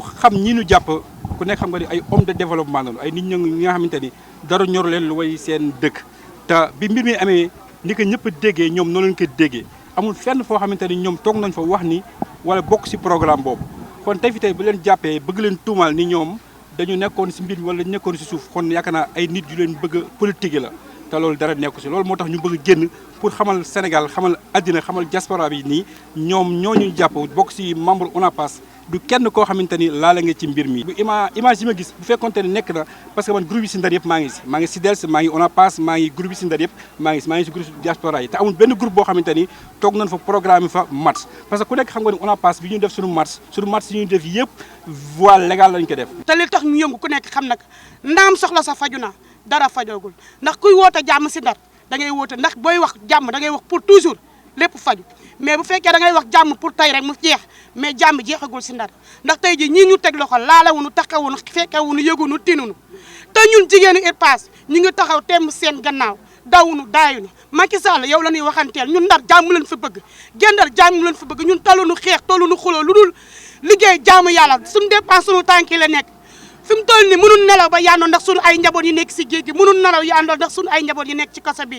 xam ñi ñu jàpp ku nekk xam nga ni ay homme de développement lañu ay nit ñi nga xamante ni dara ñor leen lu way seen dëkk te bi mbir mi amee ni ko ñëpp déggee ñoom noonu lañ ko déggee amul fenn foo xamante ni ñoom toog nañ fa wax ni wala bokk ci programme boobu kon tey fi tey bu leen jàppee bëgg leen tuumaal ni ñoom dañu nekkoon ci mbir mi wala nekkoon ci suuf kon yaakaar naa ay nit yu leen bëgg a politique la te loolu dara nekku ci loolu moo tax ñu bëgg génn pour xamal Sénégal xamal àddina xamal diaspora bi nii ñoom ñoo ñu jàpp bokk ci membre ONAPAS du kenn koo xamante ni laala nga ci mbir mi. image yi ma gis bu fekkonte ne nekk na parce que man groupe yi ci Ndar yëpp maa ngi ci SIDELS maa ngi ONAPAS maa ngi groupe yi ci Ndar yëpp maa ngi ci groupe diaspora yi te amul benn groupe boo xamante ni toog nañ fa programme fa match parce que ku nekk xam nga ni ONAPAS bi ñu def suñu match yi ñu def yëpp voie légale lañ ko def. te li tax ñu yëngu ku nekk xam nag ndaam soxla sa faju na dara fajoogul ndax kuy woote jàmm ci Ndar da ngay woote ndax booy wax jàmm da ngay wax pour toujours lépp faju mais bu fekkee da ngay wax jàmm pour tey rek mu jeex mais jàmm jeexagul ci Ndar ndax tey ji ñii ñu teg loxo laalawunu taxawunu fekkewunu yëgunu tinunu te ñun jigéenu IRPAS ñu ngi taxaw temm seen gannaaw dawunu daayunu Macky Sall yow la ñuy waxanteel ñun Ndar jàmm leen fi bëgg Gendar jàmm leen fi bëgg ñun talunu xeex tolunu xuloo lu dul liggéey jaamu yàlla suñu dépense suñu tànk yi la nekk fi mu toll nii mënul nelaw ba yàndoo ndax suñu ay njaboot yi nekk ci géej gi mënul nelaw yàndoo ndax suñu ay njaboot yi nekk ci kaso bi